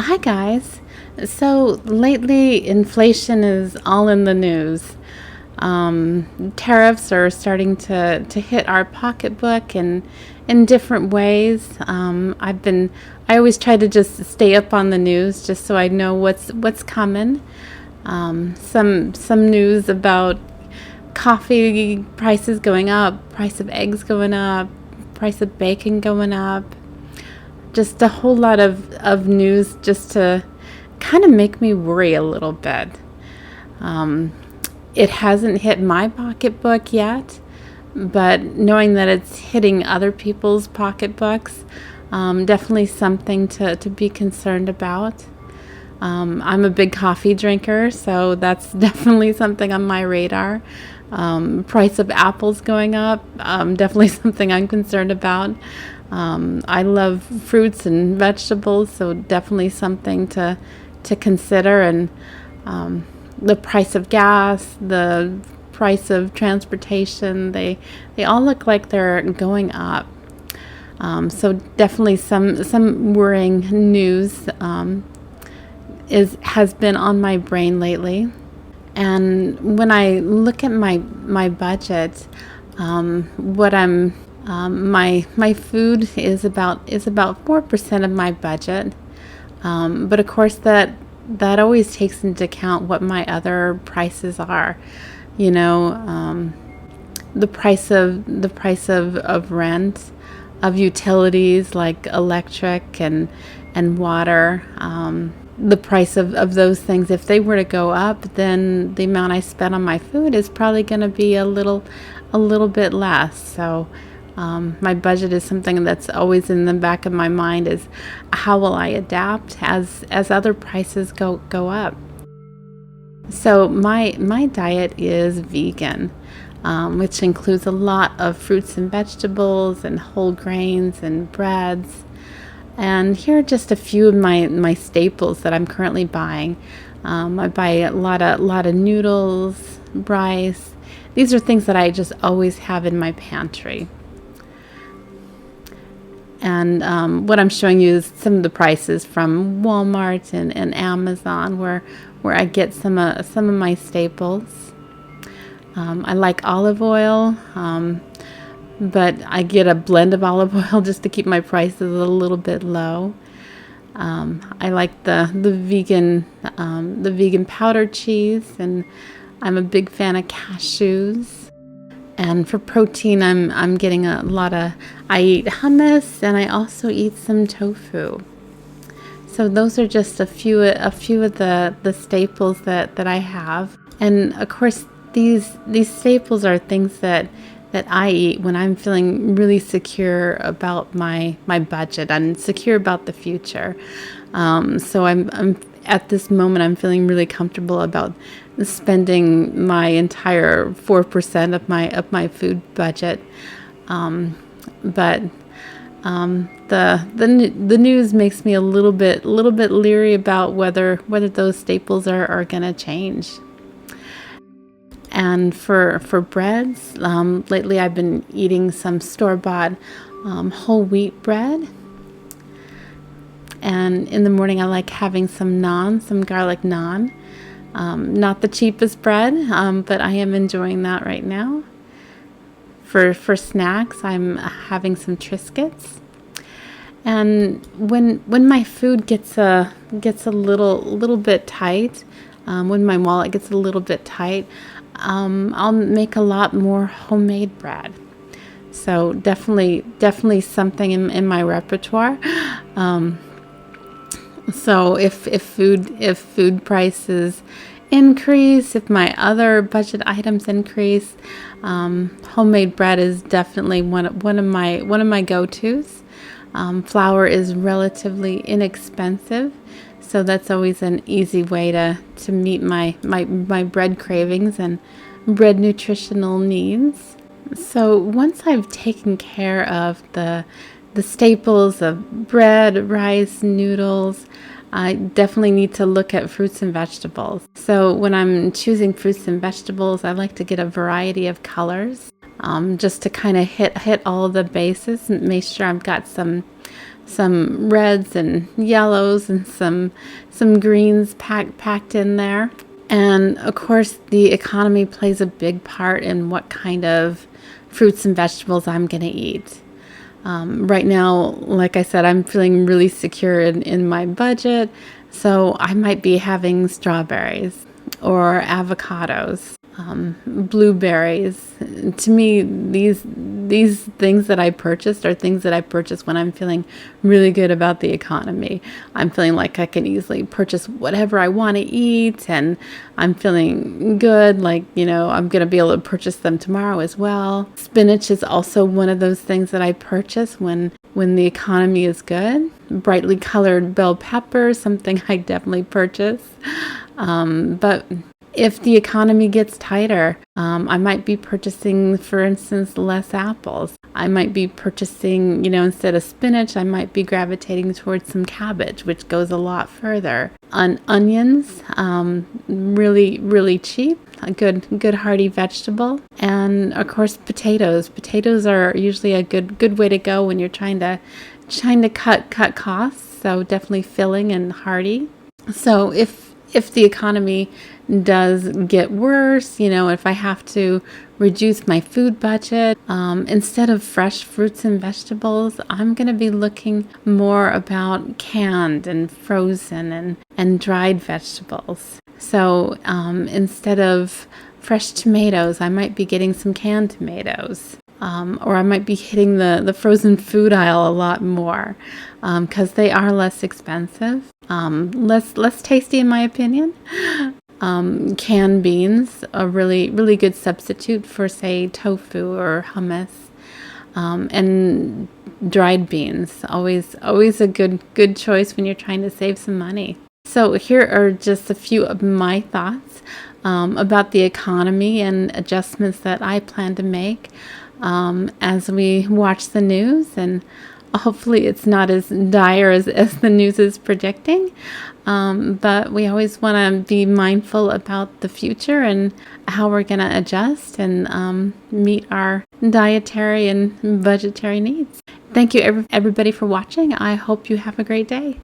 Hi guys. So lately, inflation is all in the news. Tariffs are starting to hit our pocketbook in different ways. I always try to just stay up on the news just so I know what's coming. Some news about coffee prices going up, price of eggs going up, price of bacon going up, just a whole lot of news just to kind of make me worry a little bit. It hasn't hit my pocketbook yet, but knowing that it's hitting other people's pocketbooks, definitely something to be concerned about. I'm a big coffee drinker, so that's definitely something on my radar. Price of apples going up, definitely something I'm concerned about. I love fruits and vegetables, so definitely something to consider. And the price of gas, the price of transportation, they all look like they're going up. So definitely some worrying news has been on my brain lately. And when I look at my budget, what I'm my food is about 4% of my budget, but of course that always takes into account what my other prices are. You know, the price of rent, of utilities like electric and water. The price of those things, if they were to go up, then the amount I spend on my food is probably going to be a little bit less. So my budget is something that's always in the back of my mind, is how will I adapt as other prices go up. So my diet is vegan, which includes a lot of fruits and vegetables and whole grains and breads. And here are just a few of my staples that I'm currently buying. I buy a lot of noodles, rice. These are things that I just always have in my pantry. And what I'm showing you is some of the prices from Walmart and Amazon, where I get some of my staples. I like olive oil. But I get a blend of olive oil just to keep my prices a little bit low. I like the vegan powdered cheese, and I'm a big fan of cashews. And for protein, I'm getting I eat hummus, and I also eat some tofu. So those are just a few of the staples that I have. And of course, these staples are things that I eat when I'm feeling really secure about my budget and secure about the future. So I'm at this moment, I'm feeling really comfortable about spending my entire 4% of my food budget. But the news makes me a little bit leery about whether those staples are going to change. And for breads, lately I've been eating some store-bought whole wheat bread. And in the morning I like having some naan, some garlic naan. Not the cheapest bread, but I am enjoying that right now. For snacks, I'm having some Triscuits. And when my food gets a little bit tight, when my wallet gets a little bit tight, I'll make a lot more homemade bread. So definitely something in my repertoire. So if food prices increase, if my other budget items increase, homemade bread is definitely one of my go-tos. Flour is relatively inexpensive, so that's always an easy way to meet my bread cravings and bread nutritional needs. So once I've taken care of the staples of bread, rice, noodles, I definitely need to look at fruits and vegetables. So when I'm choosing fruits and vegetables, I like to get a variety of colors, just to kind of hit all of the bases and make sure I've got some some reds and yellows and some greens packed in there. And of course, the economy plays a big part in what kind of fruits and vegetables I'm going to eat. Right now, like I said, I'm feeling really secure in my budget, so I might be having strawberries or avocados, blueberries. To me, these things that I purchased are things that I purchase when I'm feeling really good about the economy. I'm feeling like I can easily purchase whatever I want to eat, and I'm feeling good, like, I'm going to be able to purchase them tomorrow as well. Spinach is also one of those things that I purchase when the economy is good. Brightly colored bell peppers, something I definitely purchase. But if the economy gets tighter, I might be purchasing, for instance, less apples. I might be purchasing, instead of spinach, I might be gravitating towards some cabbage, which goes a lot further. Onions, really, really cheap, a good hearty vegetable. And of course, potatoes. Potatoes are usually a good way to go when you're trying to cut costs. So definitely filling and hearty. So if the economy does get worse, if I have to reduce my food budget, instead of fresh fruits and vegetables, I'm going to be looking more about canned and frozen and dried vegetables. So instead of fresh tomatoes, I might be getting some canned tomatoes. Or I might be hitting the frozen food aisle a lot more because they are less expensive, less tasty in my opinion. Canned beans, a really, really good substitute for, say, tofu or hummus. And dried beans, always a good choice when you're trying to save some money. So here are just a few of my thoughts about the economy and adjustments that I plan to make as we watch the news, and hopefully it's not as dire as the news is predicting. But we always want to be mindful about the future and how we're going to adjust and meet our dietary and budgetary needs. Thank you everybody for watching. I hope you have a great day.